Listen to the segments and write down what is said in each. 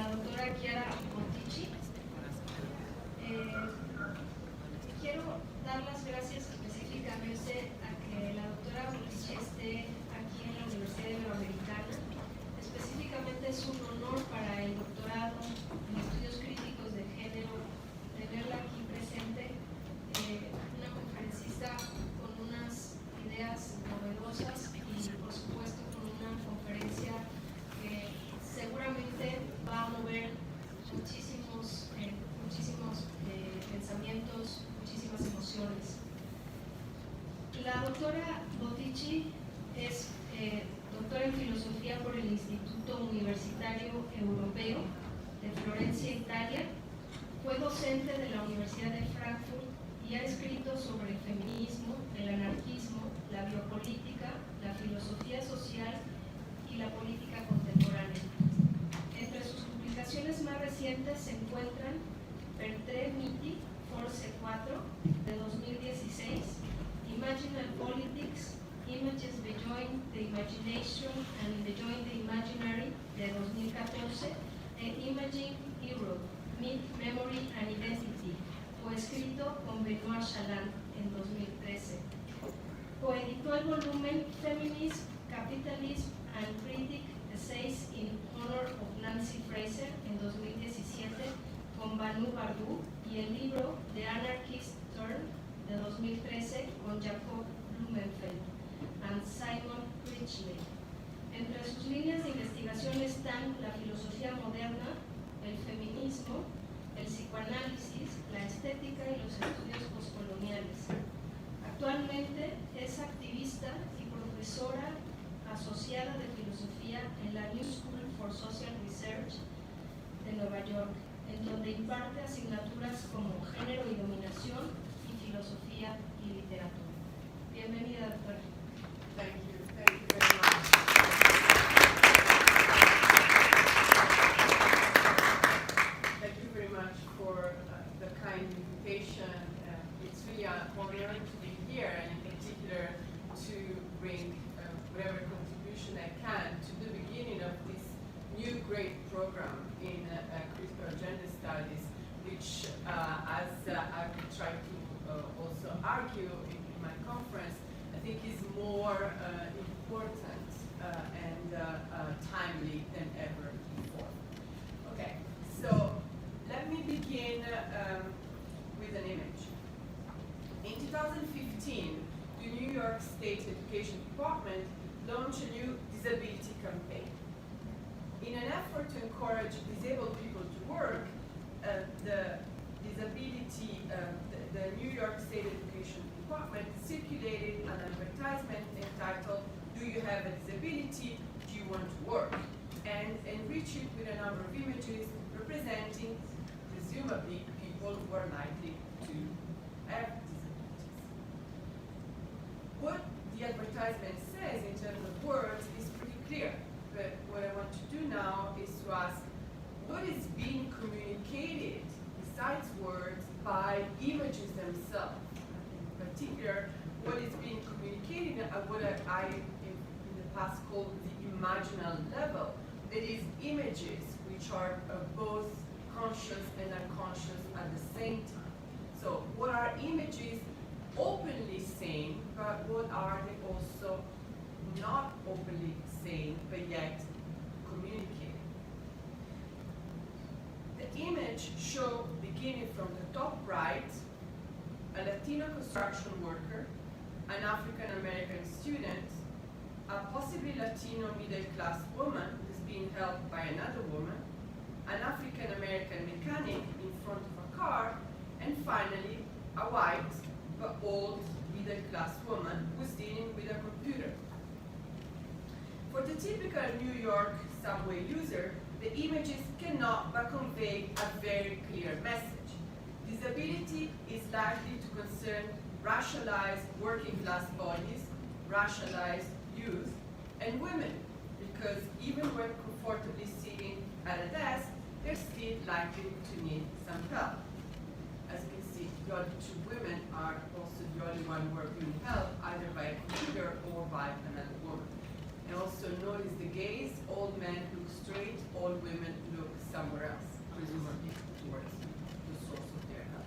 la doctora Chiara Boticci. Quiero dar las gracias específicamente a que la doctora Boticci esté aquí en la Universidad Iberoamericana. Específicamente es un honor para el doctorado en estudios críticos de género tenerla aquí presente, una conferencista con unas ideas novedosas y por supuesto con una conferencia que seguramente va a mover muchísimos pensamientos, muchísimas emociones. La doctora Boticci es doctora en filosofía por el Instituto Universitario Europeo de Florencia, Italia. Fue docente de la Universidad de Frankfurt y ha escrito sobre el feminismo, el anarquismo, la biopolítica, la filosofía social y la política contemporánea. Entre sus publicaciones más recientes se encuentran Per 3 miti, Force 4, de 2016, Imaginal Politics, Images Beyond the Imagination and Beyond the Imaginary, de 2014, e Imaging Europe, Myth, Memory and Identity, coescrito con Benoit Chaland en 2013. Coeditó el volumen Feminism, Capitalism and Critic Essays in Honor of Nancy Fraser en 2017 con Banu Bardou y el libro The Anarchist Turn de 2013 con Jacob Blumenfeld and Simon Critchley. Entre sus líneas de investigación están la filosofía moderna, el feminismo, el psicoanálisis, la estética y los estudios postcoloniales. Actualmente es activista y profesora asociada de filosofía en la New School for Social Research de Nueva York, en donde imparte asignaturas como género y dominación y filosofía y literatura. Bienvenida, doctora. Thank you very much. Thank you very much for the kind invitation. It's really an honor to be here, and in particular to bring whatever contribution I can to the beginning of this new great program in critical gender studies, which, as I will try to also argue in my conference, I think is more important and timely than ever before. Okay, so let me begin with an image. In 2015, the New York State Education Department launched a new disability campaign. In an effort to encourage disabled people to work, the New York State Education Department circulated an advertisement entitled, "Do you have a disability? Do you want to work?" and enriched it with a number of images representing, presumably, people who are likely to have disabilities. What the advertisement says in terms of words is pretty clear, but what I want to do now is to ask, what is being communicated besides words by images themselves? In particular, what is being communicated at what I in the past called the imaginal level, that is, images which are both conscious and unconscious at the same time. So what are images openly saying, but what are they also not openly saying, but yet communicating? The image shows, beginning from the top right, a Latino construction worker, an African-American student, a possibly Latino middle-class woman who's being helped by another woman, an African-American mechanic in front of a car, and finally, a white but old middle-class woman who's dealing with a computer. For the typical New York subway user, the images cannot but convey a very clear message. Disability is likely to concern racialized working-class bodies, racialized youth, and women, because even when comfortably sitting at a desk, they're still likely to need some help. As you can see, the other two women are also the only one who are being helped either by a computer or by another woman. And also notice the gaze, all men look straight, all women look somewhere positively towards the source of their help.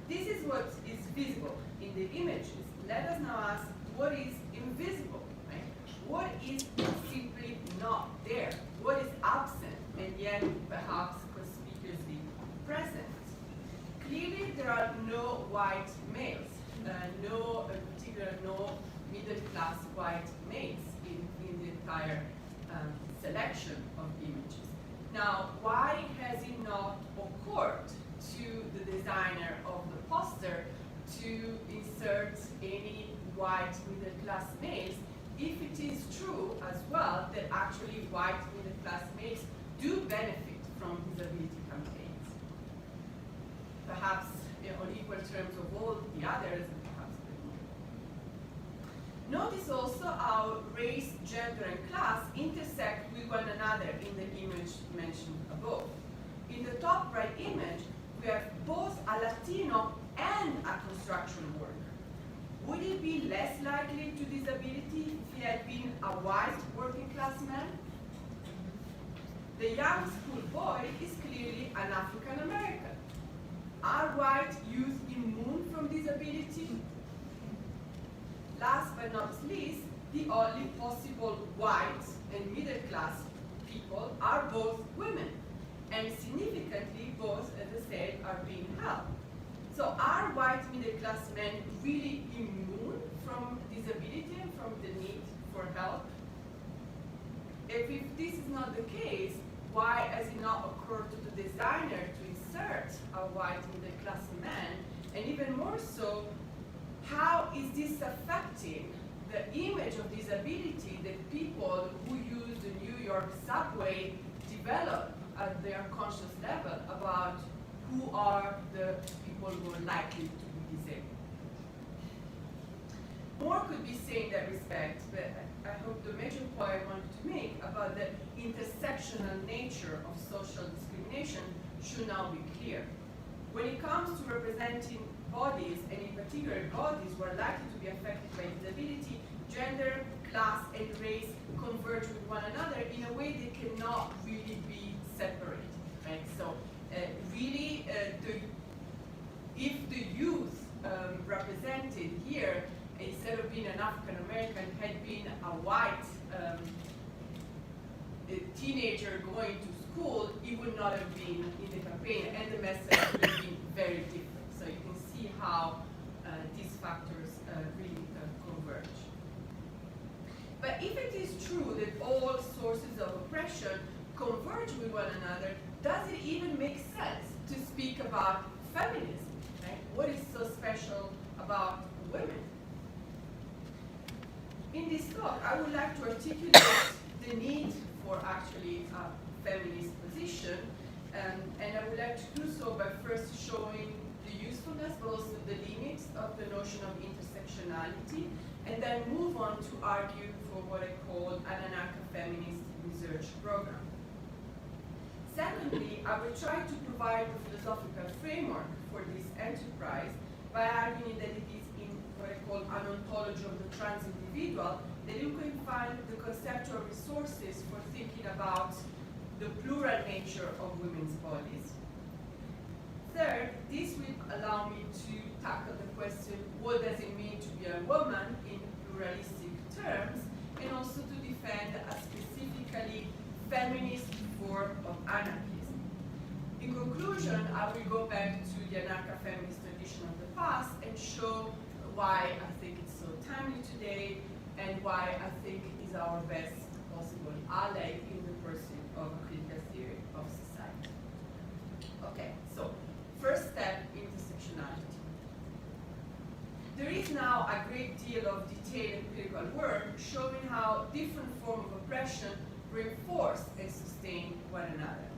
This is what is visible in the images. Let us now ask what is invisible, right? What is simply not there? What is absent and yet perhaps conspicuously present? Clearly, there are no white males, no middle-class white males in the entire selection of images. Now, why has it not occurred to the designer of the poster to insert any white middle-class males, if it is true as well that actually white middle-class males do benefit from disability campaigns? Perhaps on equal terms of all the others, and perhaps a bit more. Notice also how race, gender, and class intersect with one another in the image mentioned above. In the top right image, we have both a Latino and a construction worker. Would he be less likely to disability if he had been a white working class man? The young schoolboy is clearly an African American. Are white youth immune from disability? Last but not least, the only possible white and middle class people are both women. And significantly, both, as I said, are being helped. So are white middle-class men really immune from disability and from the need for help? If this is not the case, why has it not occurred to the designer to insert a white middle-class man? And even more so, how is this affecting the image of disability that people who use the New York subway develop at their conscious level about who are the people who are likely to be disabled? More could be said in that respect, but I hope the major point I wanted to make about the intersectional nature of social discrimination should now be clear. When it comes to representing bodies, and in particular bodies who are likely to be affected by disability, gender, class, and race converge with one another in a way they cannot really be separated, right? So really, if the youth represented here, instead of being an African American, had been a white teenager going to school, it would not have been in the campaign, and the message would have been very different. So you can see how these factors really converge. But if it is true that all sources of oppression converge with one another, does it even make sense to speak about feminism? Right? What is so special about women? In this talk, I would like to articulate the need for actually a feminist position, and I would like to do so by first showing the usefulness, but also the limits of the notion of intersectionality, and then move on to argue for what I call an anarca feminist research program. Secondly, I will try to provide a philosophical framework for this enterprise by arguing that it is in what I call an ontology of the trans individual that you can find the conceptual resources for thinking about the plural nature of women's bodies. Third, this will allow me to tackle the question, what does it mean to be a woman in pluralistic terms, and also to defend a specifically feminist form of anarchism. In conclusion, I will go back to the anarcha feminist tradition of the past and show why I think it's so timely today and why I think is our best possible ally in the pursuit of a critical theory of society. Okay, so first step, intersectionality. There is now a great deal of detailed empirical work showing how different forms of oppression reinforce and sustain one another.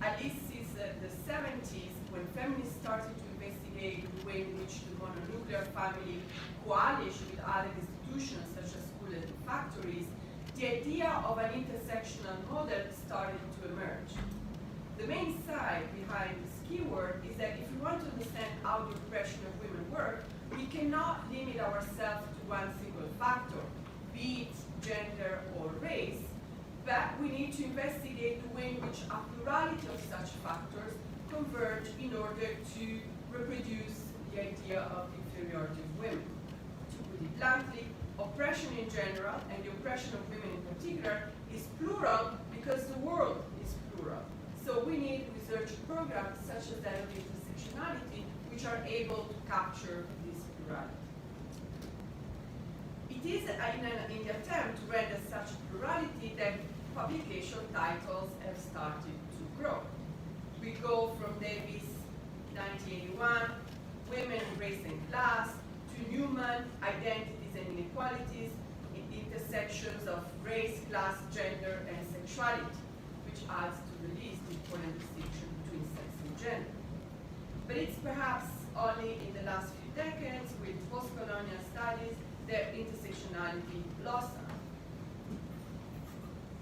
At least since the 70s, when feminists started to investigate the way in which the mononuclear family coalesced with other institutions such as schools and factories, the idea of an intersectional model started to emerge. The main side behind this keyword is that if we want to understand how the oppression of women work, we cannot limit ourselves to one single factor, be it gender or race, but we need to investigate the way in which a plurality of such factors converge in order to reproduce the idea of the inferiority of women. To put it bluntly, oppression in general, and the oppression of women in particular, is plural because the world is plural. So we need research programs such as that of intersectionality, which are able to capture this plurality. It is in the attempt to render such plurality that publication titles have started to grow. We go from Davis, 1981, Women, Race and Class, to Newman, Identities and Inequalities, in intersections of race, class, gender, and sexuality, which adds to the least important distinction between sex and gender. But it's perhaps only in the last few decades, with post-colonial studies, that intersectionality blossomed.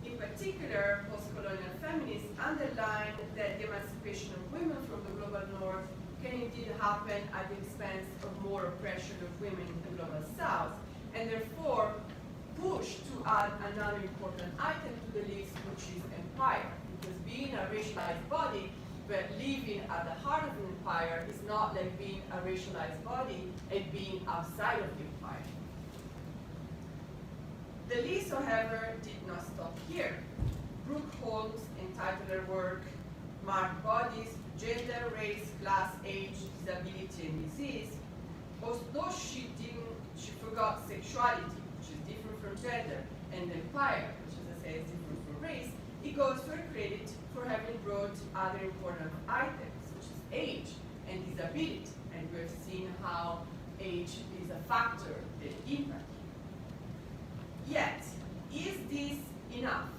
In particular, post-colonial feminists underline that the emancipation of women from the global north can indeed happen at the expense of more oppression of women in the global south, and therefore push to add another important item to the list, which is empire. Because being a racialized body, but living at the heart of an empire is not like being a racialized body and being outside of the empire. The list, however, did not stop here. Brooke Holmes entitled her work Marked Bodies, Gender, Race, Class, Age, Disability, and Disease. Although she forgot sexuality, which is different from gender, and empire, which, as I say, is different from race, it goes to her credit for having brought other important items, such as age and disability. And we've seen how age is a factor that impacts. Yet, is this enough?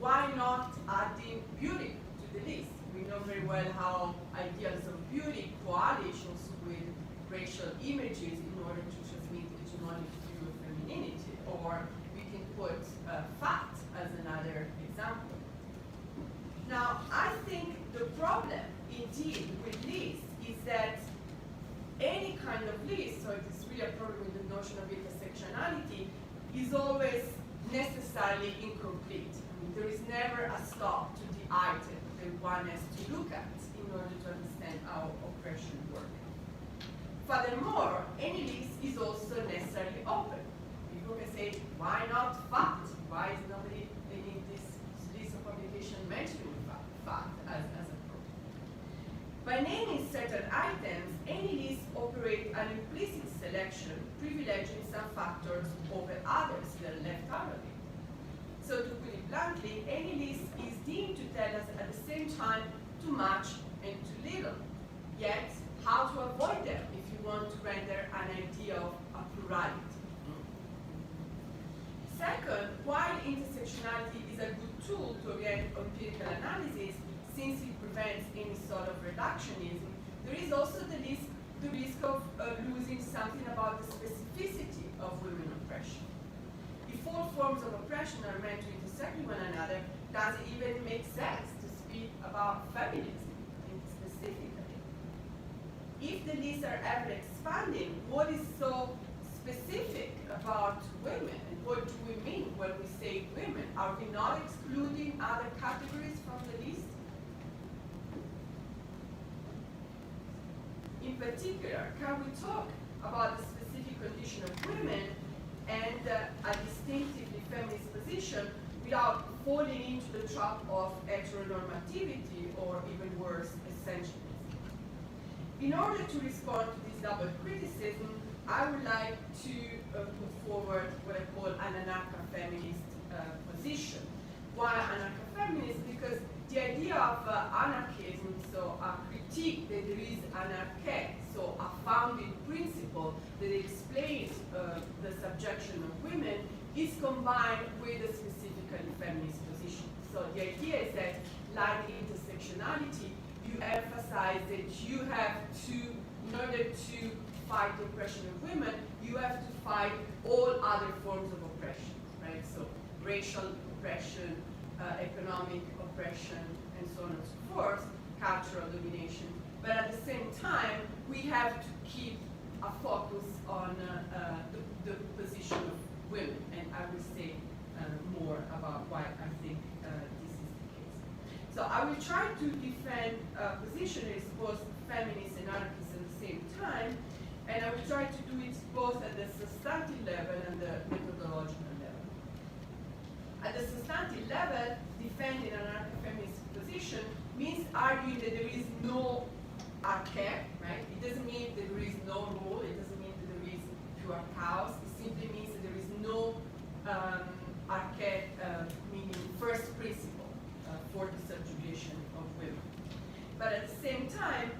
Why not adding beauty to the list? We know very well how ideals of beauty coalitions with racial images in order to transmit hegemonic view of femininity. Or we can put fat as another example. Now, I think the problem, indeed, with lists is that any kind of list, so it is really a problem with the notion of intersectionality, is always necessarily incomplete. I mean, there is never a stop to the item that one has to look at in order to understand how oppression works. Furthermore, any list is also necessarily open. People can say, why not fat? Why is nobody in this list of publication mentioning fat as a problem? By naming certain items, any list operates an implicit selection, privileging some factors over others that are left out of it. So to put it bluntly, any list is deemed to tell us at the same time too much and too little. Yet, how to avoid them if you want to render an idea of a plurality? Second, while intersectionality is a good tool to orient empirical analysis, since it prevents any sort of reductionism, there is also the risk of losing something about the specificity of women oppression. If all forms of oppression are meant to intersect with one another, does it even make sense to speak about feminism specifically? If the lists are ever expanding, what is so specific about women? And what do we mean when we say women? Are we not excluding other categories from the list? In particular, can we talk about the specific condition of women and a distinctively feminist position without falling into the trap of heteronormativity or even worse, essentialism? In order to respond to this double criticism, I would like to put forward what I call an anarcha-feminist position. Why anarcha-feminist? Because the idea of anarchism, so a critique that there is anarche, so a founding principle that explains the subjection of women, is combined with a specifically feminist position. So the idea is that, like intersectionality, you emphasize that you have to, in order to fight the oppression of women, you have to fight all other forms of oppression, right? So racial oppression, economic oppression, and so on and so forth, cultural domination. But at the same time, we have to keep a focus on the position of women, and I will say more about why I think this is the case. So I will try to defend a position that is both feminist and anarchist at the same time, and I will try to do it both at the substantive level and the methodological level. At the substantive level, defending an anarcho-feminist position means arguing that there is no arche, right? It doesn't mean that there is no rule, it doesn't mean that there is pure chaos, it simply means that there is no arche, meaning first principle for the subjugation of women. But at the same time,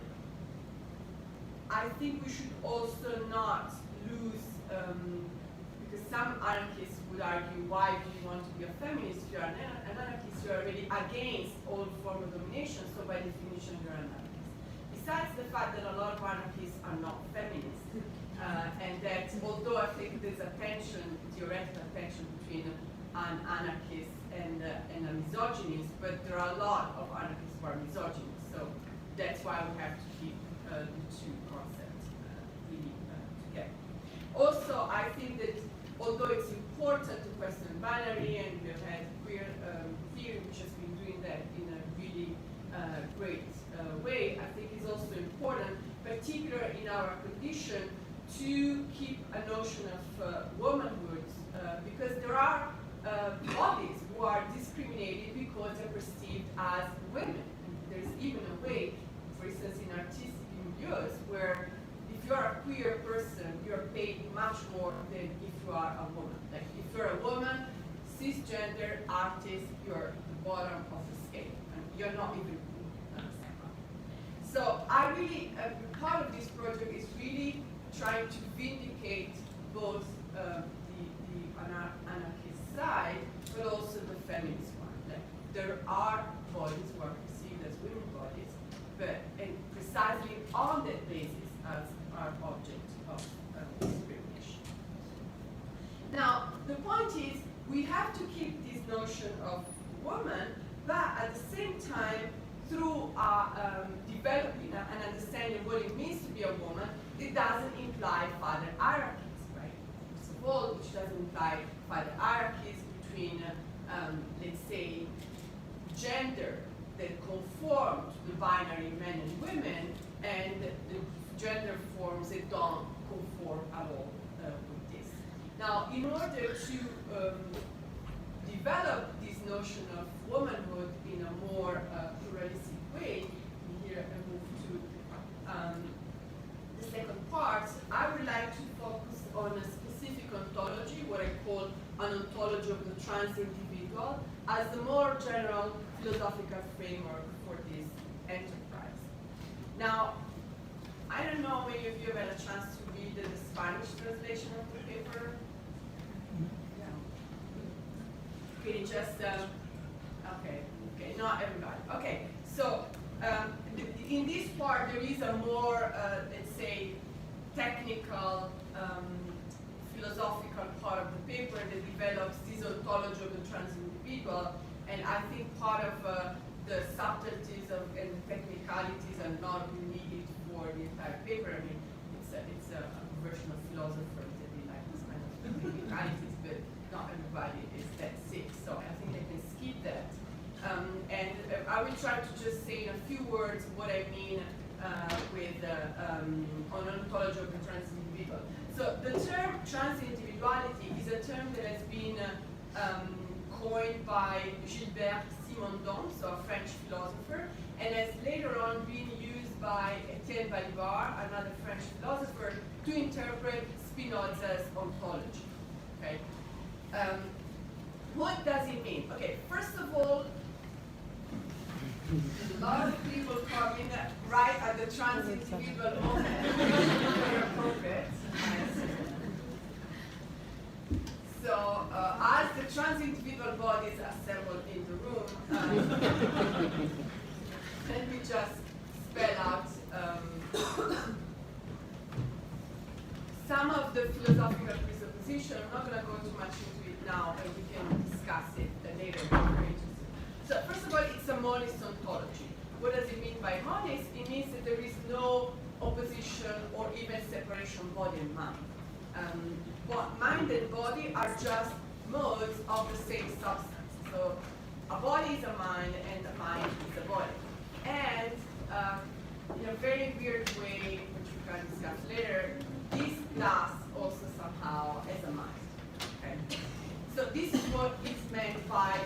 I think we should also not lose, because some anarchists would argue, why do you want to be a feminist? If you're an anarchist, you're already against all form of domination, so by definition you're an anarchist. Besides the fact that a lot of anarchists are not feminists, and that although I think there's a tension, theoretical tension between an anarchist and a misogynist, but there are a lot of anarchists who are misogynists, so that's why we have to keep the two concepts really together. Also, I think that although it's important to question binary, and we have had queer theory which has been doing that in a really great way, I think it's also important, particularly in our condition, to keep a notion of womanhood, because there are bodies who are discriminated because they're perceived as women. And there's even a way, for instance, in artistic milieux, where if you're a queer person, you're paid much more than if you are a woman. Like if you're a woman, cisgender artist, you're the bottom of the scale, and you're not even so I really, part of this project is really trying to vindicate both the anarchist side, but also the feminist one. Like, there are bodies who are perceived as women bodies, but and precisely on that basis as our object of discrimination. Now, the point is, we have to keep this notion of woman, but at the same time, through developing and understanding what it means to be a woman, it doesn't imply father hierarchies, right? First of all, which doesn't imply father hierarchies between, let's say, gender that conform to the binary men and women, and the gender forms that don't conform at all with this. Now, in order to develop this notion of womanhood in a more pluralistic way, here I move to the second part, I would like to focus on a specific ontology, what I call an ontology of the trans individual, as the more general philosophical framework for this enterprise. Now, I don't know many of you have had a chance to read the Spanish translation of the paper. Okay, just, okay, not everybody. Okay, so in this part there is a more, let's say, technical, philosophical part of the paper that develops this ontology of the trans individual, and I think part of the subtleties and technicalities are not needed for the entire paper. I mean, it's a version of philosophers that they like this kind of technicalities, but not everybody is that sick, so I think I can skip that. And I will try to just say in a few words what I mean with an ontology of the trans individual. So the term trans individuality is a term that has been coined by Gilbert Simondon, so a French philosopher, and has later on been used by Etienne Balibar, another French philosopher, to interpret Spinoza's ontology. Okay. What does it mean? Okay, first of all, a lot of people come in right at the trans individual moment. Very appropriate. So, as the trans individual bodies assembled in the room, let me just spell out some of the philosophical presuppositions. I'm not going to go too much into it now, and we can discuss it later if you're interested. So first of all, it's a monist ontology. What does it mean by monist? It means that there is no opposition or even separation body and mind. But mind and body are just modes of the same substance. So a body is a mind, and a mind is a body. And in a very weird way, which we can discuss later, this glass also somehow has a mind. Okay? So this is what is meant by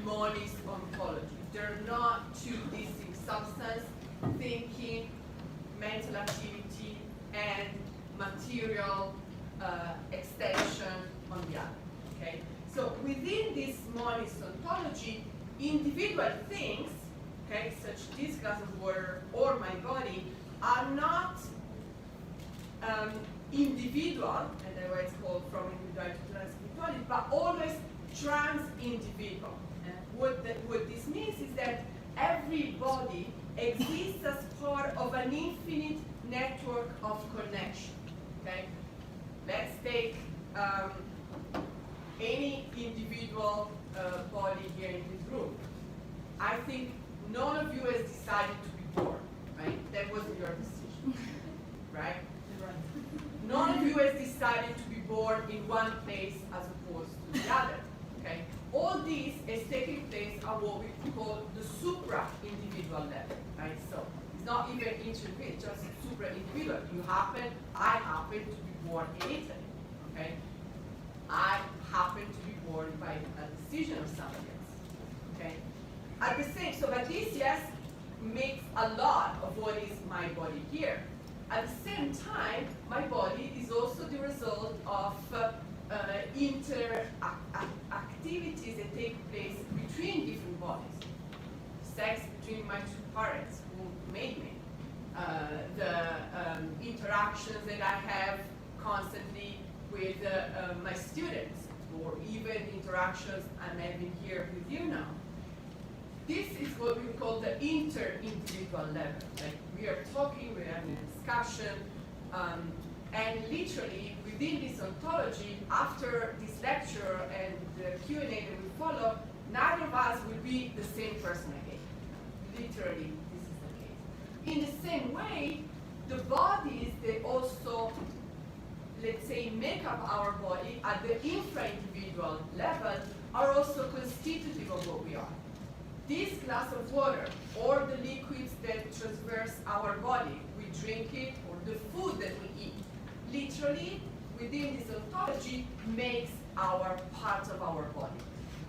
monist ontology. They're not two distinct substances, thinking, mental activity, and material extension on the other. Okay? So within this monist ontology, individual things, okay, such this glass of water or my body, are not individual, and that's why it's called from individuality to transindividuality, but always trans-individual. What this means is that every body exists as part of an infinite network of connection. Okay? Let's take any individual body here in this room. I think none of you has decided to be born, right? That wasn't your decision, right? None of you has decided to be born in one place as opposed to the other, okay? All this is taking place at what we call the supra-individual level, right? So it's not even inter-individual, it's just supra-individual. I happen to be born in Italy, okay? I happen to be born by a decision of somebody else, okay? At the same, so but this, yes, makes a lot of what is my body here. At the same time, my body is also the result of activities that take place between different bodies. Sex between my two parents who made me. The interactions that I have constantly with my students, or even interactions I'm having here with you now. This is what we call the inter-individual level. Like we are talking, we're having a discussion, and literally within this ontology, after this lecture and the Q&A that will follow, neither of us will be the same person again. Literally, this is the case. In the same way, the bodies, they also, let's say, make up our body at the infra-individual level are also constitutive of what we are. This glass of water, or the liquids that traverse our body, we drink it, or the food that we eat, literally, within this ontology, makes our part of our body.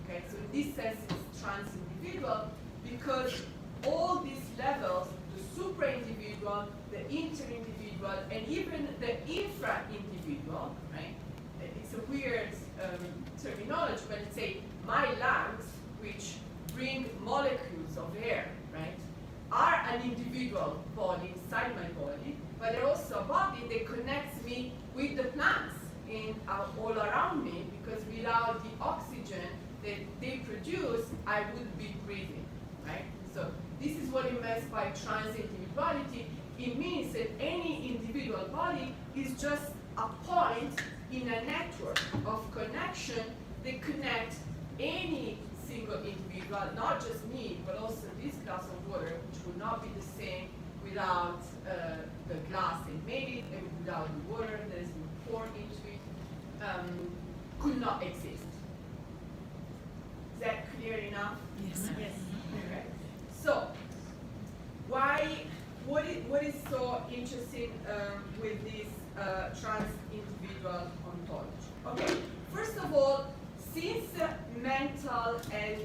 Okay, so in this sense, it's trans-individual, because all these levels, the supra-individual, the inter-individual, and even the infra-individual, right? It's a weird terminology, but let's say my lungs, which bring molecules of air, right, are an individual body inside my body, but they're also a body that connects me with the plants all around me, because without the oxygen that they produce, I wouldn't be breathing, right? So this is what it means by trans-individuality. It means that any individual body is just a point in a network of connection that connects any single individual, not just me, but also this glass of water, which would not be the same without the glass that made it, and without the water that has been poured into it, could not exist. Is that clear enough? Yes. Yes. Okay. So, what is so interesting with this trans-individual ontology? Okay, first of all, since mental and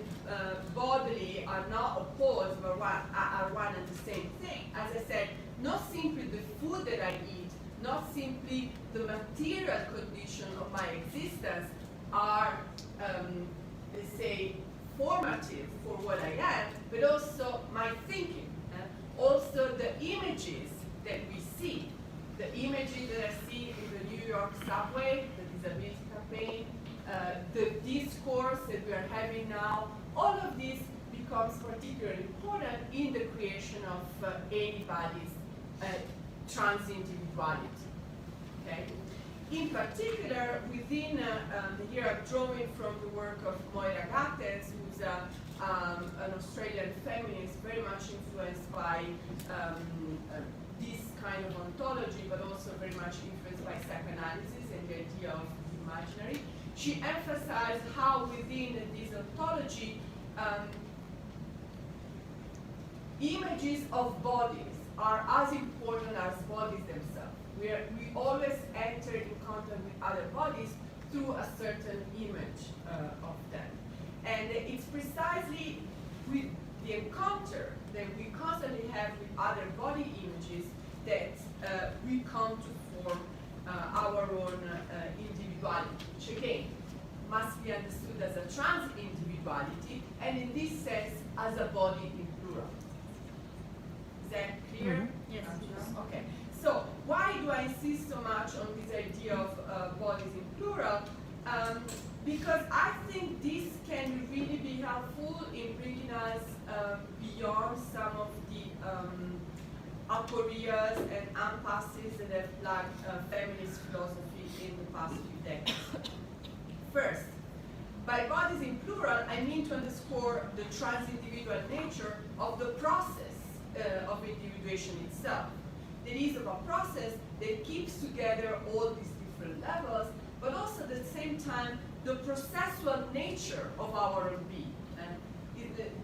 bodily are not opposed but are one and the same thing, as I said, not simply the food that I eat, not simply the material condition of my existence are, let's say, formative for what I am, but also my thinking. Also the images that we see, the images that I see in the New York subway, the disability campaign, the discourse that we are having now, all of this becomes particularly important in the creation of anybody's trans-individuality. Okay? In particular, within here I'm drawing from the work of Moira Gattes, who's an Australian feminist, very much influenced by this kind of ontology, but also very much influenced by psychoanalysis and the idea of the imaginary. She emphasized how within this ontology images of bodies are as important as bodies themselves. We always enter in contact with other bodies through a certain image of them. And it's precisely with the encounter that we constantly have with other body images that we come to form our own individuality, which again must be understood as a trans individuality, and in this sense as a body in plural. Is that clear? Mm-hmm. Yes. Okay. So why do I insist so much on this idea of bodies in plural? Because I think this can really be helpful in bringing us beyond some of the aporias and impasses that have plagued feminist philosophy in the past few decades. First, by bodies in plural, I mean to underscore the trans-individual nature of the process of individuation itself. That is, of a process that keeps together all these different levels, but also at the same time the processual nature of our own being.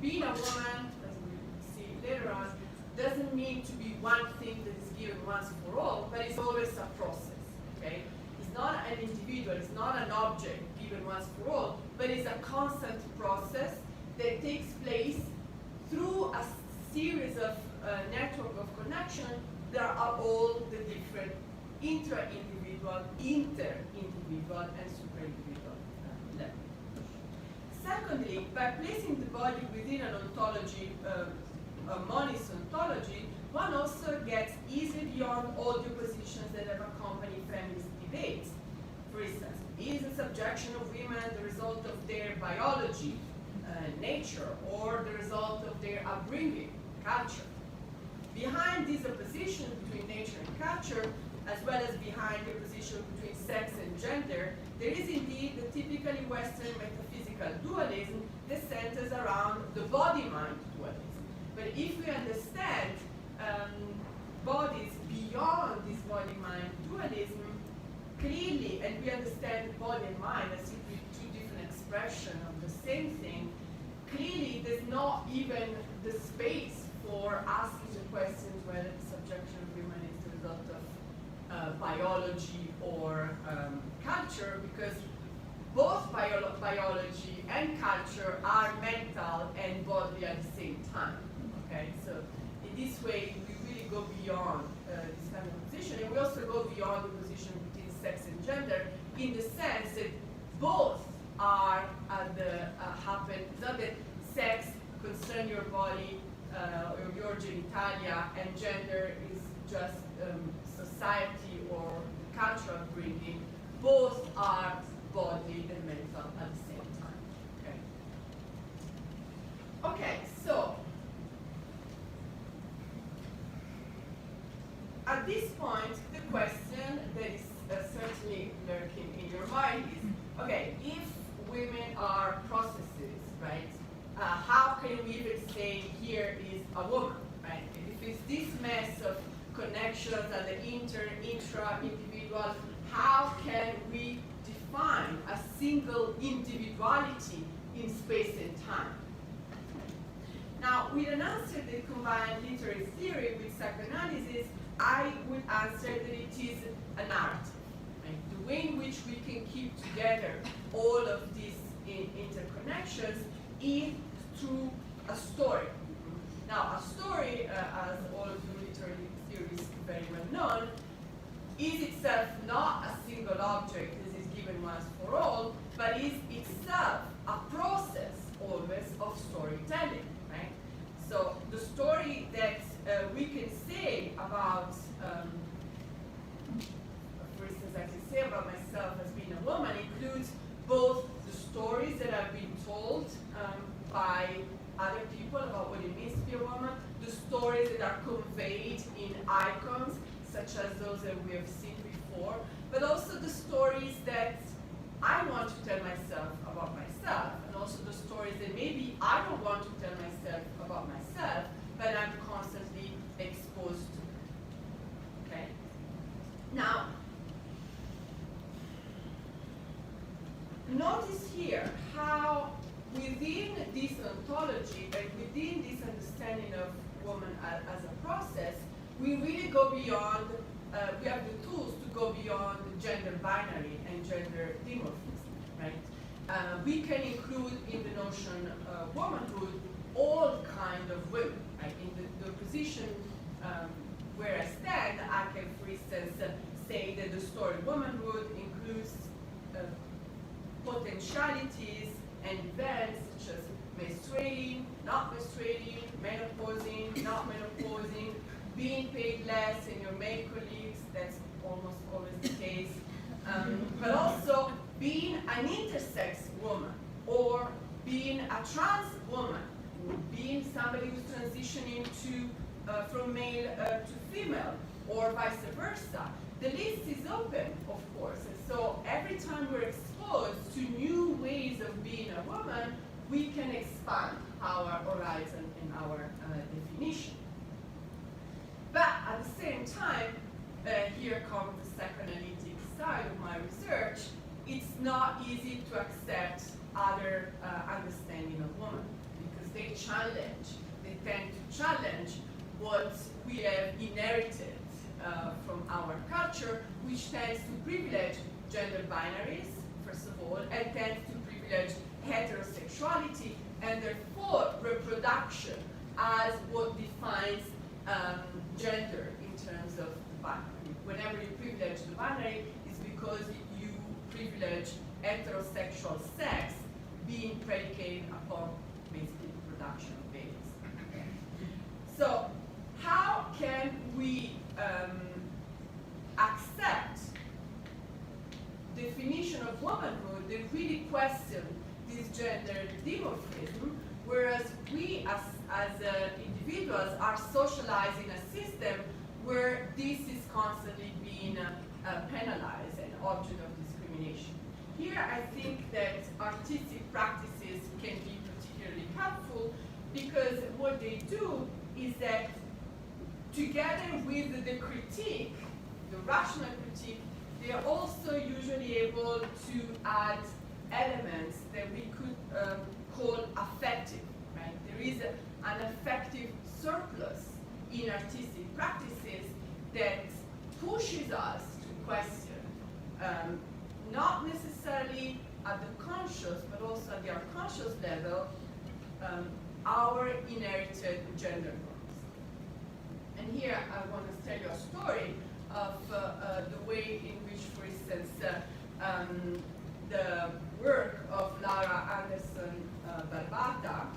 Being a woman, as we see later on, doesn't mean to be one thing that is given once for all, but it's always a process. Okay? It's not an individual, it's not an object given once for all, but it's a constant process that takes place through a series of network of connection that are all the different intra-individual, inter-individual, and super-individual levels. Secondly, by placing the body within an ontology, a monist ontology, one also gets easily beyond all the oppositions that have accompanied feminist debates. For instance, is the subjection of women the result of their biology, nature, or the result of their upbringing, culture? Behind this opposition between nature and culture, as well as behind the opposition between sex and gender, there is indeed the typically Western metaphysical dualism that centers around the body-mind dualism. But if we understand bodies beyond this body-mind dualism, clearly, and we understand body and mind as simply two different expressions of the same thing, clearly there's not even the space for asking the questions whether the subjection of women is the result of biology or culture, because both biology and culture are mental and bodily at the same time. Okay, so in this way we really go beyond this kind of position, and we also go beyond the position between sex and gender in the sense that both are at the happen. It's not that sex concerns your body or your genitalia, and gender is just society or cultural bringing. Both are body and mental at the same time. Okay. Okay. So at this point, the question that is certainly lurking in your mind is: okay, if women are processes, right? How can we even say here is a woman, right? If it's this mess of connections at the intra-individual, how can we define a single individuality in space and time? Now, with an answer that combines literary theory with psychoanalysis, I would answer that it is a narrative. Right? The way in which we can keep together all of these interconnections is through a story. Now, a story, as all of you literary theories very well known, is itself not a single object that is given once for all, but is itself a process always of storytelling, right? So the story that we can say about, for instance, I can say about myself as being a woman includes both the stories that have been told by other people about what it means to be a woman, the stories that are conveyed in icons, such as those that we have seen before, but also the stories that I want to tell myself about myself, and also the stories that maybe I don't want to tell myself about myself, but I'm constantly exposed to. Okay? Now, notice here how within this as a process, we really go beyond, we have the tools to go beyond gender binary and gender dimorphism, right? We can include in the notion womanhood all kind of women, right? In the position where I stand, I can, for instance, say that the story womanhood includes potentialities and events such as menstruating, not menstruating, menopausing, not menopausing, being paid less than your male colleagues, that's almost always the case, but also being an intersex woman, or being a trans woman, being somebody who's transitioning from male to female, or vice versa. The list is open, of course, and so every time we're exposed to new ways of being a woman, we can expand our horizon and our definition. But at the same time, here comes the psychoanalytic side of my research, it's not easy to accept other understanding of woman, because they tend to challenge what we have inherited from our culture, which tends to privilege gender binaries, first of all, and tends to privilege heterosexuality, and therefore reproduction as what defines gender in terms of the binary. Whenever you privilege the binary, it's because you privilege heterosexual sex being predicated upon basically the production of babies. So how can we accept definition of womanhood that really question this gender dimorphism, whereas we as individuals are socialized in a system where this is constantly being penalized and object of discrimination. Here I think that artistic practices can be particularly helpful, because what they do is that together with the critique, the rational critique, they are also usually able to add elements that we could call affective, right? There is an affective surplus in artistic practices that pushes us to question, not necessarily at the conscious, but also at the unconscious level, our inherited gender norms. And here I want to tell you a story of the way in which, for instance, the work of Laura Anderson Barbata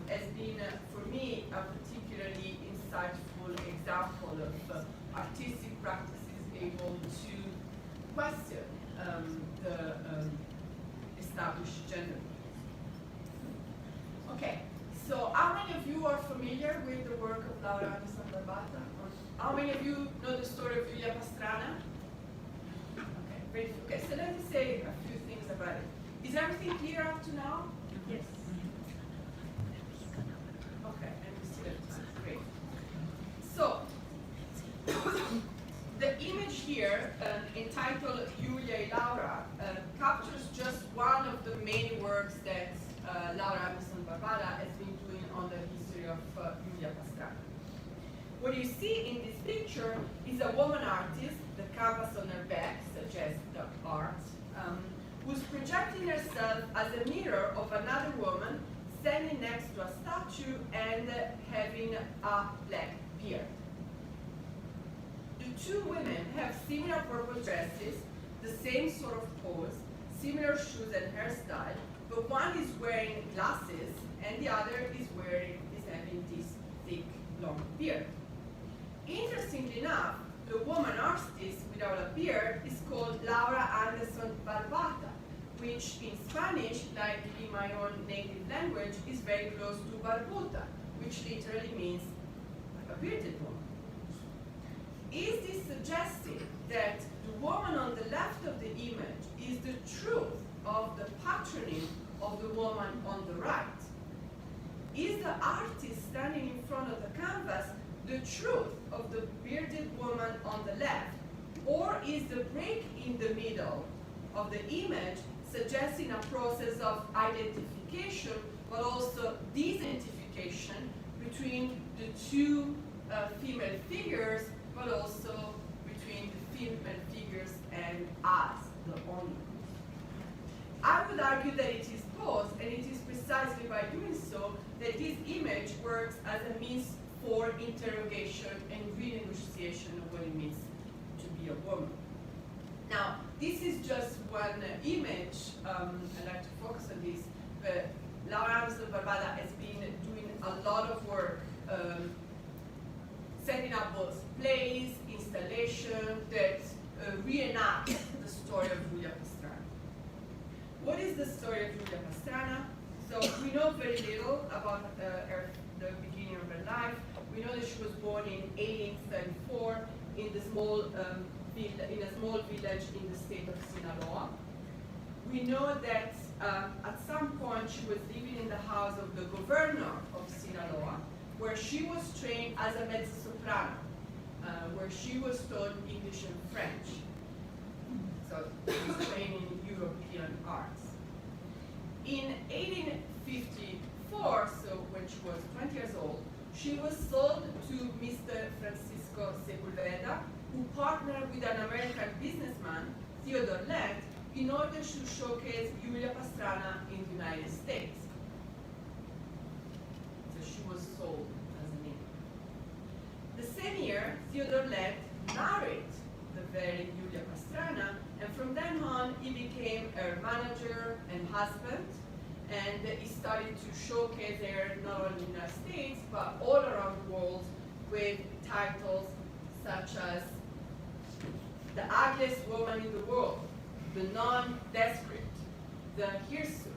has been, for me, a particularly insightful example of artistic practices able to question the established gender. Okay, so how many of you are familiar with the work of Laura Anderson Barbata? How many of you know the story of Julia Pastrana? Okay, very few. Okay, so let me say a few things about it. Is everything clear up to now? Yes. Okay, and we still have time. Great. So, the image here, entitled Julia y Laura, captures just one of the many works that Laura Anderson Barbata has been doing on the history of Julia Pastrana. What you see in this picture is a woman artist, the canvas on her back suggests the art, who's projecting herself as a mirror of another woman standing next to a statue and having a black beard. The two women have similar purple dresses, the same sort of pose, similar shoes and hairstyle, but one is wearing glasses and the other is having this thick, long beard. Interestingly enough, the woman artist without a beard is called Laura Anderson Barbata, which in Spanish, like in my own native language, is very close to barbuta, which literally means a bearded woman. Is this suggesting that the woman on the left of the image is the truth of the patterning of the woman on the right? Is the artist standing in front of the canvas the truth of the bearded woman on the left? Or is the break in the middle of the image suggesting a process of identification, but also disidentification between the two female figures, but also between the female figures and us, the owner. I would argue that it is both, and it is precisely by doing so that this image works as a means for interrogation and renegotiation of what it means to be a woman. Now, this is just one image. I'd like to focus on this, but Laura Armstrong Barbada has been doing a lot of work setting up both plays, installations that reenact the story of Giulia Pastrana. What is the story of Giulia Pastrana? So we know very little about the beginning of her life. We know that she was born in 1834 in a small village in the state of Sinaloa. We know that at some point she was living in the house of the governor of Sinaloa, where she was trained as a mezzo-soprano, where she was taught English and French. So she was trained in European arts. In 1854, so when she was 20 years old, she was sold to Mr. Francisco Sepulveda, who partnered with an American businessman, Theodore Lent, in order to showcase Giulia Pastrana in the United States. So she was sold as an image. The same year, Theodore Lent married the very Giulia Pastrana, and from then on, he became her manager and husband, and he started to showcase her not only in the United States, but all around the world with titles such as The Ugliest Woman in the World, The Non-Desperate, The Hirsute,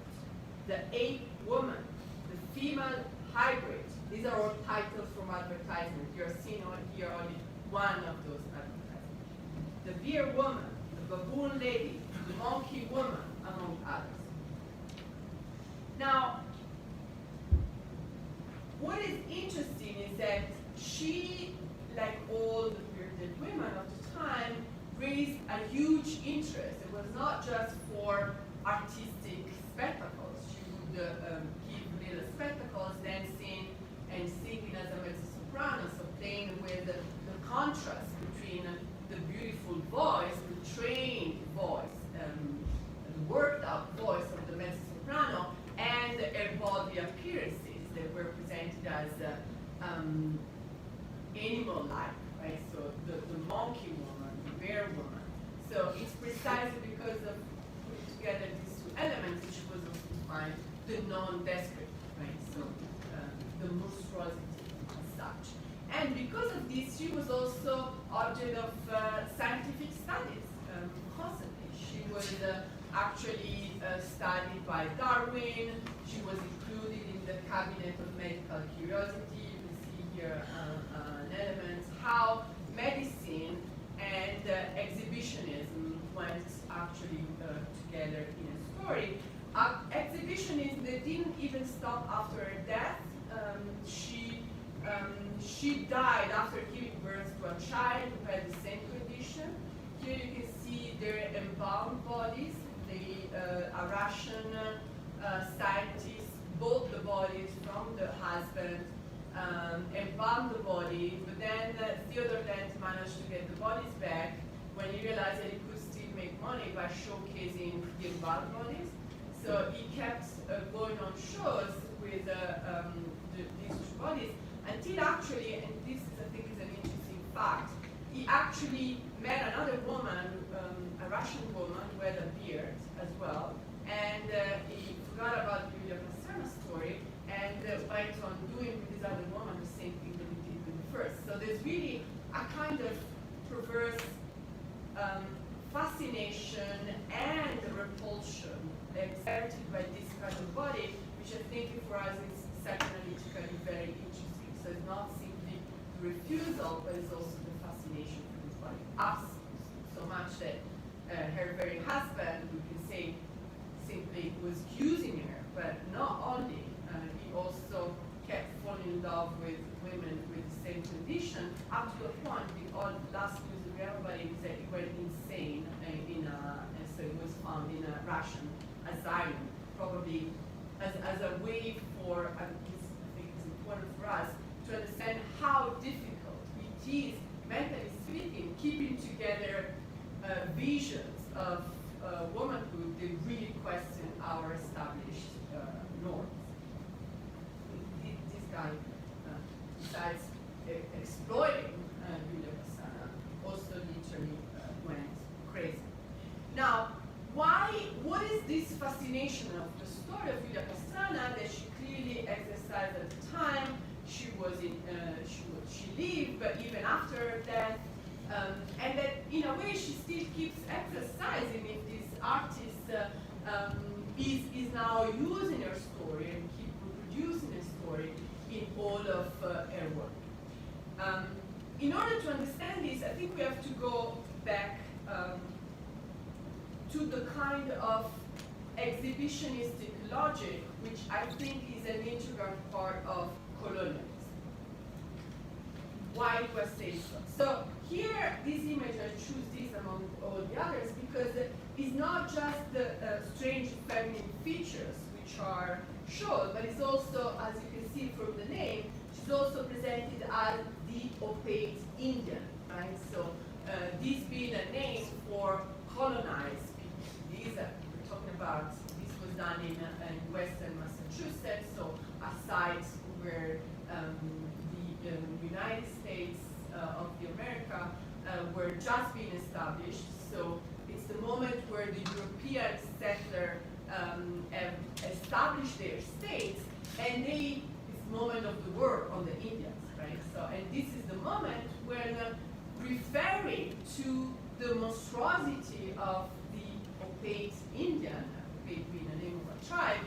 The Ape Woman, The Female Hybrid. These are all titles from advertisements. You're seeing here only one of those advertisements. The Beer Woman, The Baboon Lady, The Monkey Woman, among others. Now, what is interesting is that she, like all the bearded women of the time, raised a huge interest. It was not just for artistic spectacles. She would give little spectacles, dancing and singing as a mezzo-soprano, so playing with the contrast between the beautiful voice, the trained voice, the worked out voice of the mezzo-soprano, and her body appearances that were presented as animal-like, right? So the monkey woman, the bear woman. So it's precisely because of putting together these two elements that she was also defined the non-desperate, right? So the monstrosity as such. And because of this, she was also object of scientific studies constantly. She was actually studied by Darwin. She was included in the cabinet of medical curiosity. You can see here an element how medicine and exhibitionism went actually together in a story. Exhibitionism, they didn't even stop after her death. She died after giving birth to a child who had the same condition. Here you can see their embalmed bodies. A Russian scientist bought the bodies from the husband, embalmed the body, but then Theodore Lent managed to get the bodies back when he realized that he could still make money by showcasing the embalmed bodies. So he kept going on shows with these two bodies until actually, and this is, I think is an interesting fact, he actually met another woman, a Russian woman who had a beard as well, and he forgot about Giulia Pastrana's story and went on doing with this other woman the same thing that he did with the first. So there's really a kind of perverse fascination and repulsion exerted by this kind of body, which I think for us is psychoanalytically very interesting. So it's not simply the refusal, but it's also the fascination for this body. Us, so much that her very husband, we can say, simply was using her, but not only, he also kept falling in love with women with the same condition, up to a point, the last news we have about it is that he went insane, and so he was found in a Russian asylum, probably as a way for, I think it's important for us, to understand how difficult is, mentally speaking, keeping together visions of womanhood that really question our established norms. This guy, besides exploiting Julia Pastrana, also literally went crazy. Now, what is this fascination of the story of Julia Pastrana that she clearly exercised at the time? She lived, but even after her death, and that in a way she still keeps exercising if this artist is now using her story and keep reproducing her story in all of her work. In order to understand this, I think we have to go back to the kind of exhibitionistic logic, which I think is an integral part of colonialism. Why do I say so? So here, this image, I choose this among all the others because it's not just the strange feminine features which are shown, but it's also, as you can see from the name, she's also presented as the opaque Indian, right? So this being a name for colonized people. These we're talking about, this was done in Western Massachusetts, so a site where the United States of the America were just being established. So it's the moment where the European settler have established their states, and it's the moment of the war on the Indians, right? So, and this is the moment when referring to the monstrosity of the opaque Indian, opaque being the name of a tribe,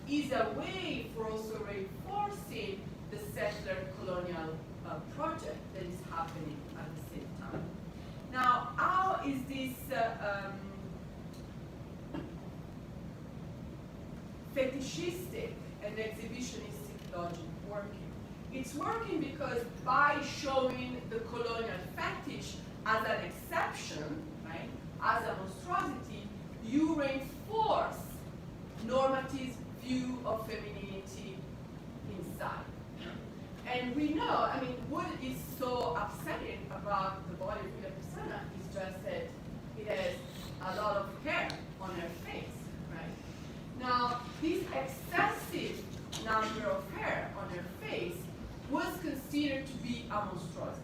is a way for also reinforcing the settler colonial project that is happening at the same time. Now, how is this fetishistic and exhibitionistic logic working? It's working because by showing the colonial fetish as an exception, right, as a monstrosity, you reinforce normative view of femininity inside. And we know, I mean, what is so upsetting about the body of Julia Pastrana is just that it has a lot of hair on her face, right? Now, this excessive number of hair on her face was considered to be a monstrosity.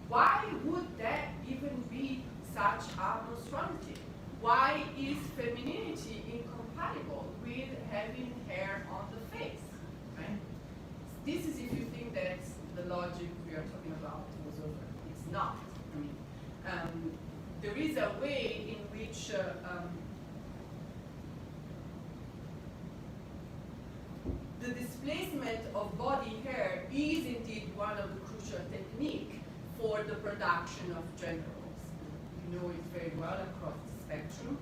Why would that even be such a monstrosity? Why is femininity incompatible with having hair on the face, right? This is if you think that the logic we are talking about was over. It's not. I mean, there is a way in which the displacement of body hair is indeed one of the crucial techniques for the production of gender roles. You know it very well across the spectrum.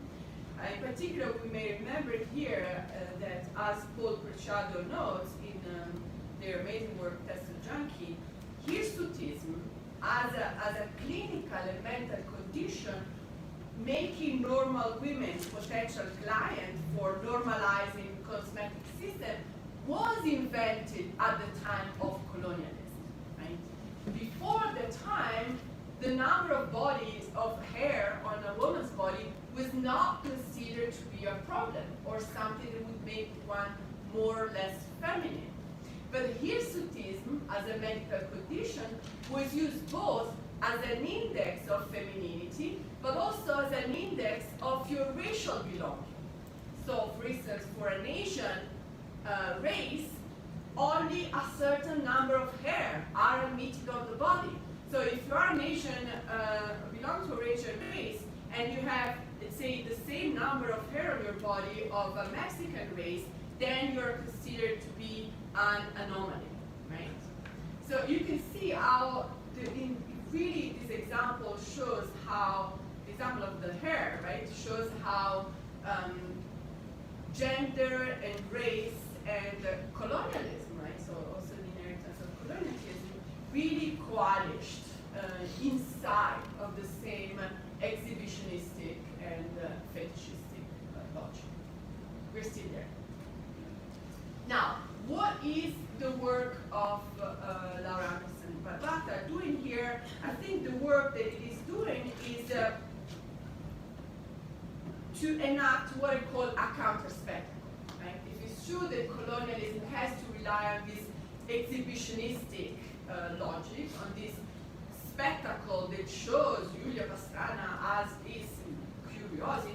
In particular, we may remember here that, as Paul Preciado notes in their amazing work, Test of Junkie, hirsutism as a clinical and mental condition, making normal women potential clients for normalizing cosmetic system, was invented at the time of colonialism. Right? Before the time, the number of bodies of hair on a woman's body was not considered to be a problem or something that would make one more or less feminine. But hirsutism as a medical condition was used both as an index of femininity, but also as an index of your racial belonging. So, for instance, for an Asian race, only a certain number of hair are emitted on the body. So if you are an Asian, belong to a Asian race, and you have, let's say, the same number of hair on your body of a Mexican race, then you're considered to be an anomaly, right? So you can see how, really this example shows how, the example of the hair, right, shows how gender and race and colonialism, right, so also the inheritance of colonialism, really coalesced inside of the same exhibitionistic and fetishistic logic. We're still there. Now, what is the work of Laura Anderson Barbata doing here? here, I think the work that it is doing is to enact what I call a counter-spectacle. Right? If it's true that colonialism has to rely on this exhibitionistic logic, on this spectacle that shows Julia Pastrana as this curiosity,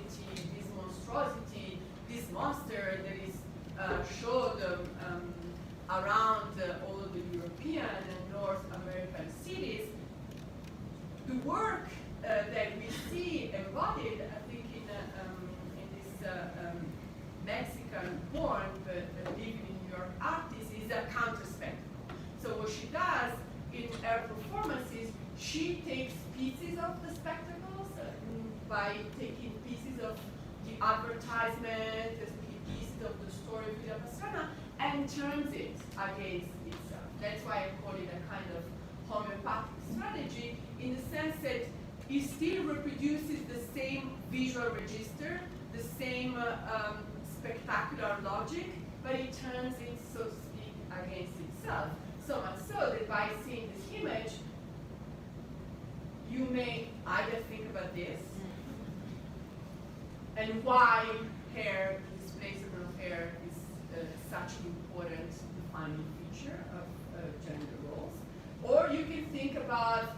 this monstrosity, this monster that is showed around all the European and North American cities. The work that we see embodied, I think, in this Mexican-born but living in New York artist is a counter-spectacle. So what she does in her performances, she takes pieces of the spectacles by taking pieces of the advertisement, pieces of the story of Julia Pastrana, and turns it against itself. That's why I call it a kind of homeopathic strategy, in the sense that it still reproduces the same visual register, the same spectacular logic, but it turns it, so to speak, against itself. So much so that by seeing this image, you may either think about this, and why hair, displacement of hair, is such an important defining feature of gender roles. Or you can think about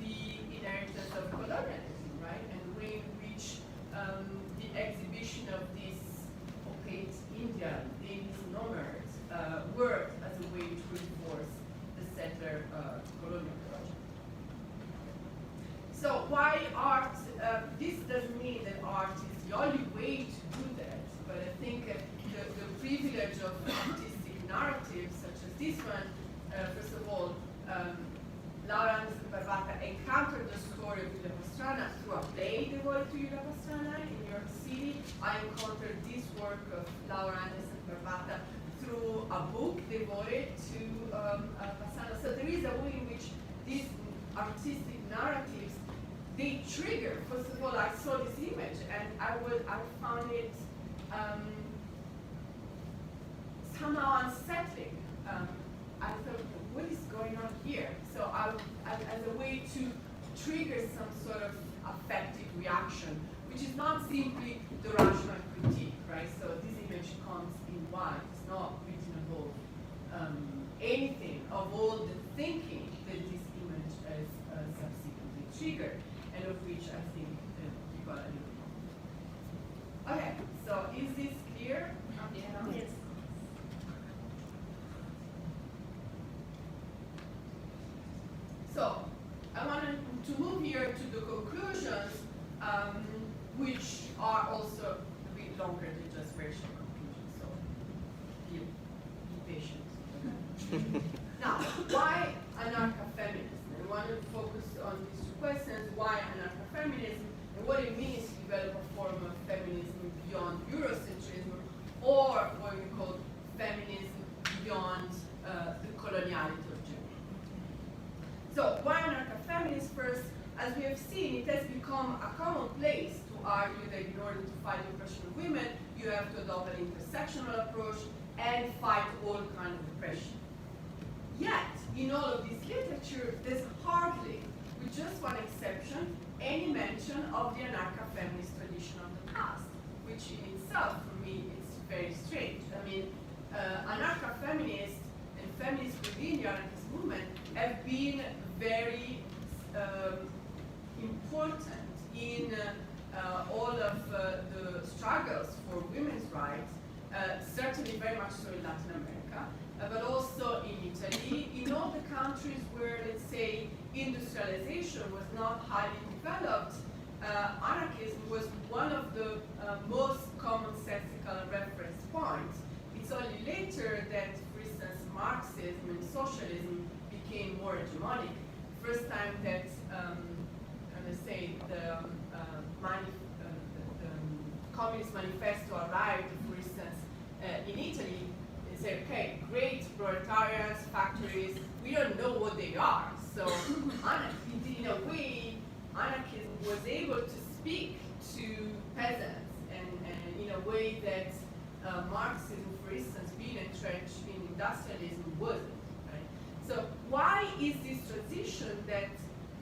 the inheritance of colonialism, right? And the way in which the exhibition of this opaque Indian, these nomads, worked as a way to reinforce the settler colonial project. So why art? This doesn't mean that art is the only way to do that, but I think the privilege of artistic narratives such as this one, first of all, Laura Barbata encountered the story of Julia Pastrana through a play devoted to Julia Pastrana in New York City. I encountered this work of Laura Anderson Barbata through a book devoted to Pastrana. So there is a way in which these artistic narratives, they trigger. First of all, I saw this image and I found it somehow unsettling. I thought, what is going on here? So as a way to trigger some sort of affective reaction, which is not simply the rational critique, right? So this image comes in white. It's not written above anything of all the thinking that this image has subsequently triggered, and of which I think you got a little more. Okay, so is this clear? Yes. So I wanted to move here to the conclusions, which are also a bit longer than just very short conclusions. So be patient. Now, why anarcha-feminism? I wanted to focus on these two questions: why anarcha-feminism, and what it means to develop a form of feminism beyond Eurocentrism, or what we call feminism beyond the coloniality of gender. So why anarcha-feminist? First, as we have seen, it has become a commonplace to argue that in order to fight the oppression of women, you have to adopt an intersectional approach and fight all kinds of oppression. Yet, in all of this literature, there's hardly, with just one exception, any mention of the anarcha-feminist tradition of the past, which in itself, for me, is very strange. I mean, anarcha-feminists and feminists within the anarchist movement have been very important in all of the struggles for women's rights, certainly very much so in Latin America, but also in Italy, in all the countries where, let's say, industrialization was not highly developed. Anarchism was one of the most commonsensical reference points. It's only later that, for instance, Marxism and socialism became more hegemonic. First time that, let's say, the Communist Manifesto arrived, for instance, in Italy, they said, okay, great proletariats, factories, we don't know what they are. So, in a way, anarchism was able to speak to peasants, and in a way that Marxism, for instance, being entrenched in industrialism wasn't. Right? So why is this transition that,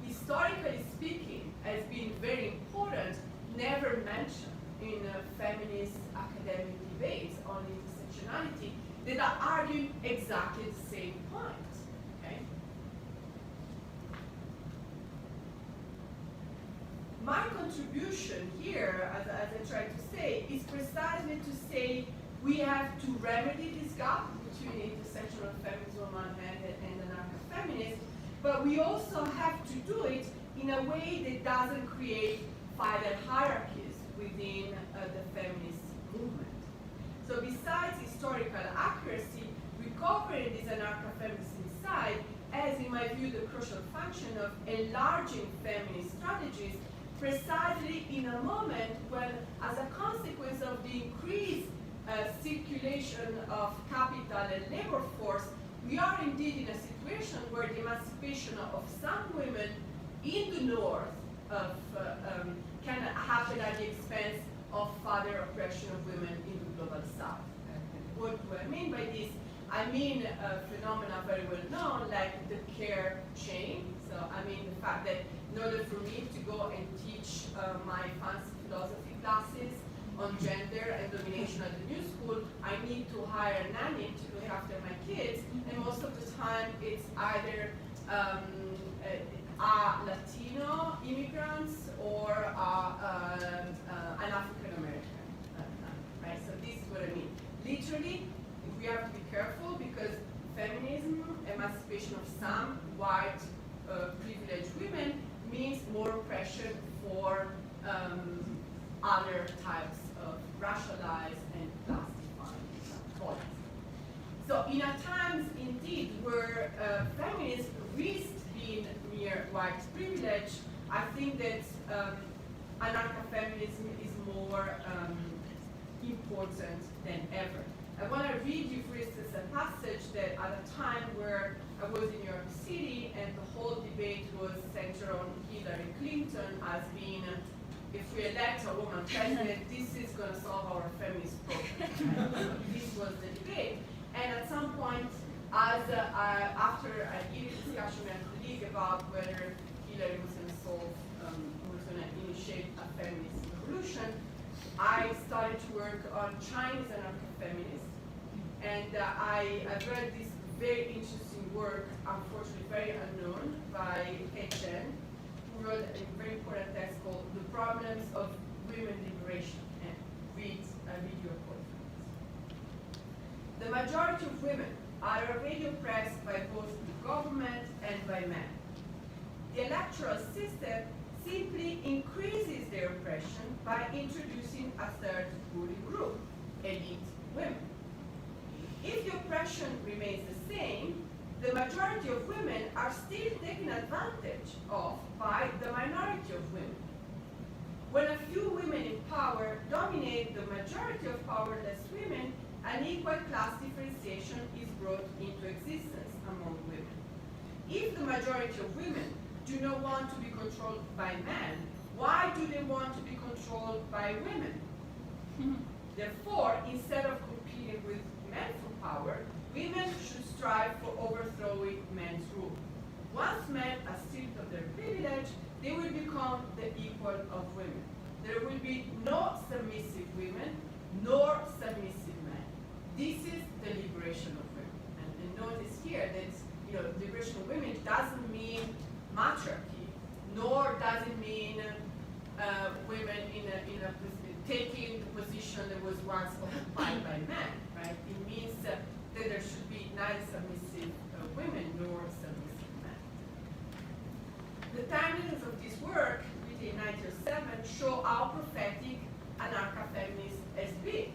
historically speaking, has been very important, never mentioned in feminist academic debates on intersectionality that are arguing exactly the same point? Okay? My contribution here, as I tried to say, is precisely to say we have to remedy this gap between intersectional feminism on one hand and anarcha-feminist, but we also have to do it in a way that doesn't create further hierarchies within the feminist movement. So besides historical accuracy, recovering this anarcha-feminist side as, in my view, the crucial function of enlarging feminist strategies precisely in a moment when, as a consequence of the increased circulation of capital and labor force, we are indeed in a situation where the emancipation of some women in the north can happen at the expense of further oppression of women in the global south. What do I mean by this? I mean phenomena very well known, like the care chain. So I mean the fact that in order for me to go and teach my fancy philosophy classes on gender and domination at the new school, I need to hire a nanny to look after my kids, and most of the time it's either Latino immigrants or an African American, right? So this is what I mean. Literally, we have to be careful because feminism, emancipation of some white privileged women means more oppression for other types of racialized and class-defined bodies. So in a times, indeed, where feminists risk being mere white privilege, I think that anarcha-feminism is more important than ever. I want to read you, for instance, a passage that at a time where I was in New York City and the whole debate was centered on Hillary Clinton as being, if we elect a woman president, this is going to solve our feminist problem. This was the debate. And at some point, after a heated discussion with a colleague about whether Hillary was going to was going to initiate a feminist revolution, I started to work on Chinese anarcha-feminists, and I read this very interesting work, unfortunately very unknown, by He Chen, who wrote a very important text called The Problems of Women Liberation, and read your quote. The majority of women are already oppressed by both the government and by men. The electoral system simply increases their oppression by introducing a third ruling group, elite women. If the oppression remains the same, the majority of women are still taken advantage of by the minority of women. When a few women in power dominate the majority of powerless women, an equal class differentiation is brought into existence among women. If the majority of women do not want to be controlled by men, why do they want to be controlled by women? Therefore, instead of competing with men for power, women should strive for overthrowing men's rule. Once men are stripped of their privilege, they will become the equal of women. There will be no submissive women, nor submissive men. This is the liberation of women. And notice here that liberation of women doesn't mean matriarchy, nor does it mean women taking the position that was once occupied by men, right? It means that there should be neither submissive women nor submissive men. The timeliness of this work, written in 1907, show how prophetic anarcha-feminist has been.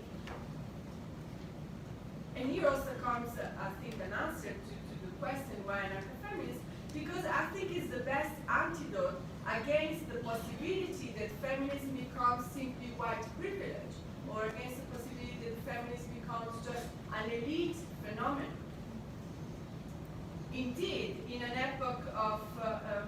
And here also comes, I think, an answer to the question why anarcha-feminist, because I think it's the best antidote against the possibility that feminism becomes simply white privilege, or against the possibility that feminism becomes just an elite phenomenon. Indeed, in an epoch of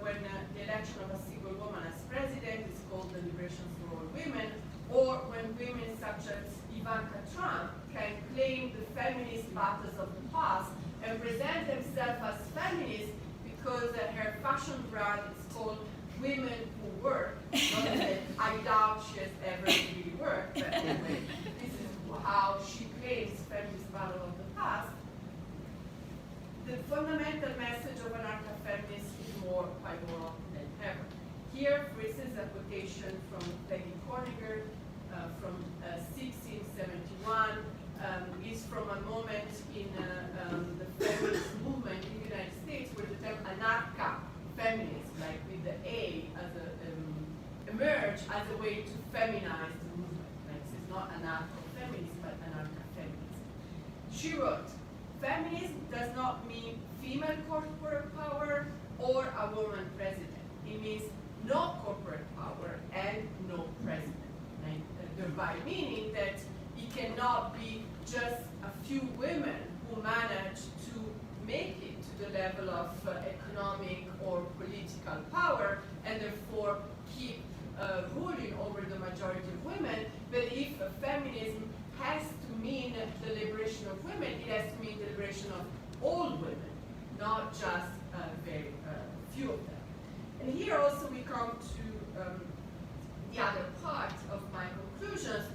when the election of a single woman as president is called the liberation for all women, or when women such as Ivanka Trump can claim the feminist battles of the past and present themselves as feminists because her fashion brand is called Women Who Work. Not that I doubt she has ever really worked, but anyway, this is how she claims feminist battle of the past. The fundamental message of anarcha-feminist is more pioneer than ever. Here, for instance, a quotation from Peggy Corniger from 1671 is from a moment in the feminist movement in the United States where the term anarca, feminist, like with the A, as emerged as a way to feminize the movement. Like, this is not anarcho-feminist, but anarcha-feminist. She wrote, feminism does not mean female corporate power or a woman president. It means no corporate power and no president. Right? Thereby meaning that it cannot be just a few women who manage to make it to the level of economic or political power and therefore keep ruling over the majority of women, but if feminism has to mean the liberation of women, it has to mean the liberation of all women, not just very few of them. And here also we come to the other part of my conclusions.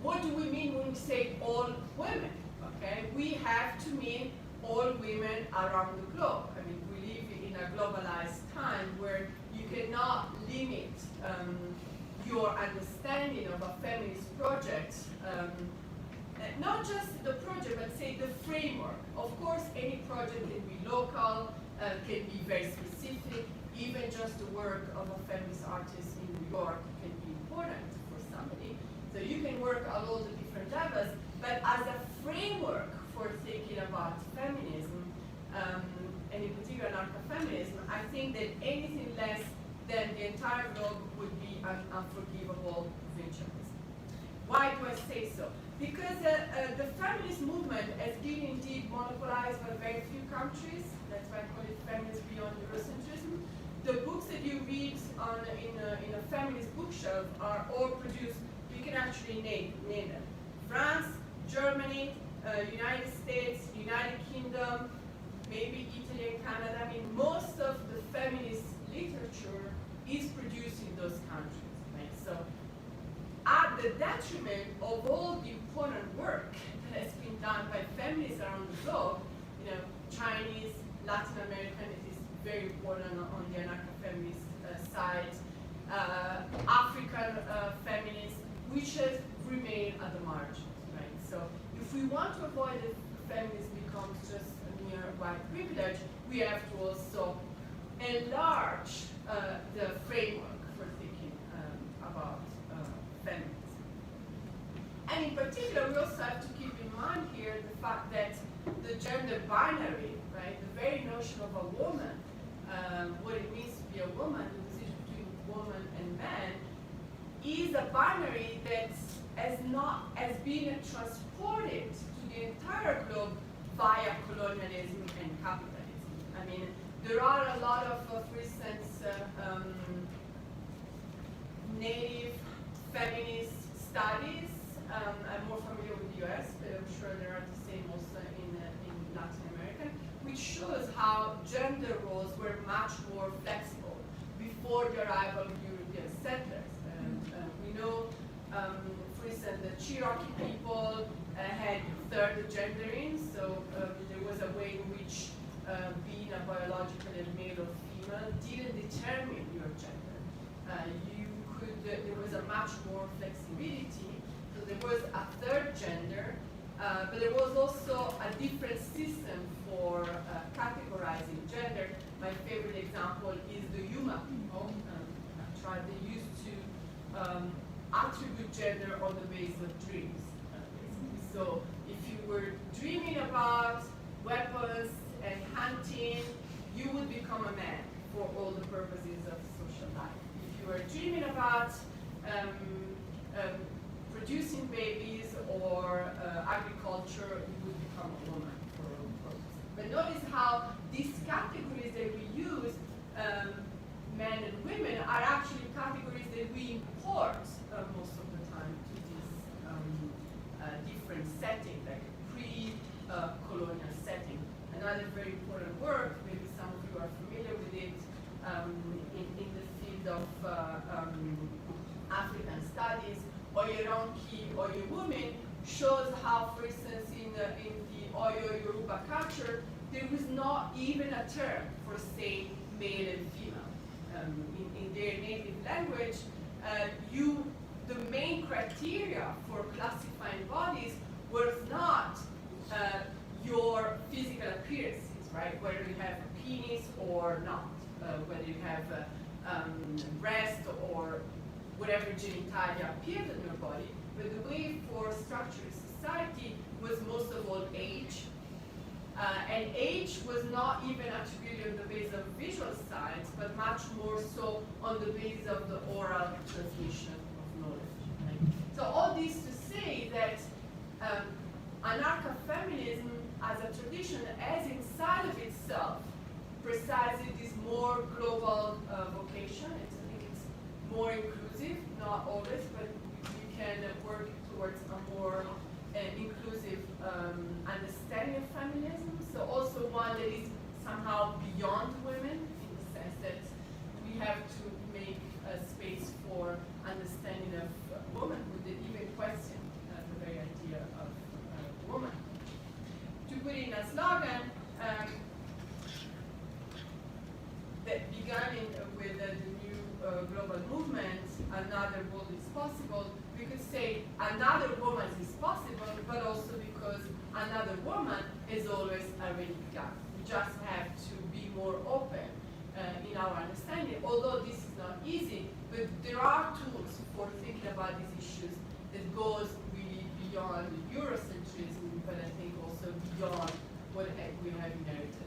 What do we mean when we say all women? Okay, we have to mean all women around the globe. I mean, we live in a globalized time where you cannot limit your understanding of a feminist project, not just the project, but say the framework. Of course, any project can be local, can be very specific. Even just the work of a feminist artist in New York can be important for somebody. So you can work at all the different levels, but as a framework for thinking about feminism, and in particular anarcha-feminism, I think that anything less than the entire globe would be an unforgivable venturism. Why do I say so? Because the feminist movement has been indeed monopolized by very few countries. That's why I call it feminist beyond Eurocentrism. The books that you read in a feminist bookshelf are all produced, you can actually name them. France, Germany, United States, United Kingdom, maybe Italy and Canada. I mean, most of the feminist literature is produced in those countries, right? So, at the detriment of all the important work that has been done by feminists around the globe, you know, Chinese, Latin American, it is very important on the anarcha-feminist side, African feminists, which has remained at the margins, right? So, if we want to avoid that feminism becomes just a mere white privilege, we have to also enlarge the framework for thinking about feminism. And in particular, we also have to keep in mind here the fact that the gender binary, right, the very notion of a woman, what it means to be a woman, the decision between woman and man, is a binary that has been transported to the entire globe via colonialism and capitalism. I mean, there are a lot of, for instance, native feminist studies. I'm more familiar with the US, but I'm sure there are the same also in Latin America, which shows how gender roles were much more flexible before the arrival of European settlers. We know, for instance, the Cherokee people had third gendering, so there was a way in which being a biologically male or female didn't determine your gender. There was a much more flexibility, so there was a third gender, but there was also a different system for categorizing gender. My favorite example is the Yuma people, a tribe that used to attribute gender on the basis of dreams. So if you were dreaming about weapons and hunting, you would become a man for all the purposes of social life. If you were dreaming about producing babies or agriculture, you would become a woman for all purposes. But notice how these categories that we use, men and women, are actually categories that we import most of the time to this different setting, like pre-colonial setting. in the field of African studies, Oyeronki, Oyo women, shows how, for instance, in the Oyo Yoruba culture, there was not even a term for saying male and female. In their native language, the main criteria for classifying bodies was not your physical appearances, right? Whether you have a penis or not, whether you have breast or whatever genitalia appeared on your body, but the way for structuring society was most of all age. And age was not even attributed on the basis of visual signs, but much more so on the basis of the oral transmission of knowledge. Right? So all this to say that anarcha-feminism as a tradition has inside of itself precisely this more global vocation. I think it's more inclusive, not always, but we can work towards a more inclusive understanding of feminism. So also one that is somehow beyond women, in the sense that we have to make a space for understanding of womanhood that even question the very idea of woman. To put in a slogan that began with the new global movement, another world is possible, we could say another woman is possible, but also because another woman is always already begun. We just have to be more open in our understanding, although this is not easy, but there are tools for thinking about these issues that goes really beyond Eurocentrism, but I think also beyond what we have inherited.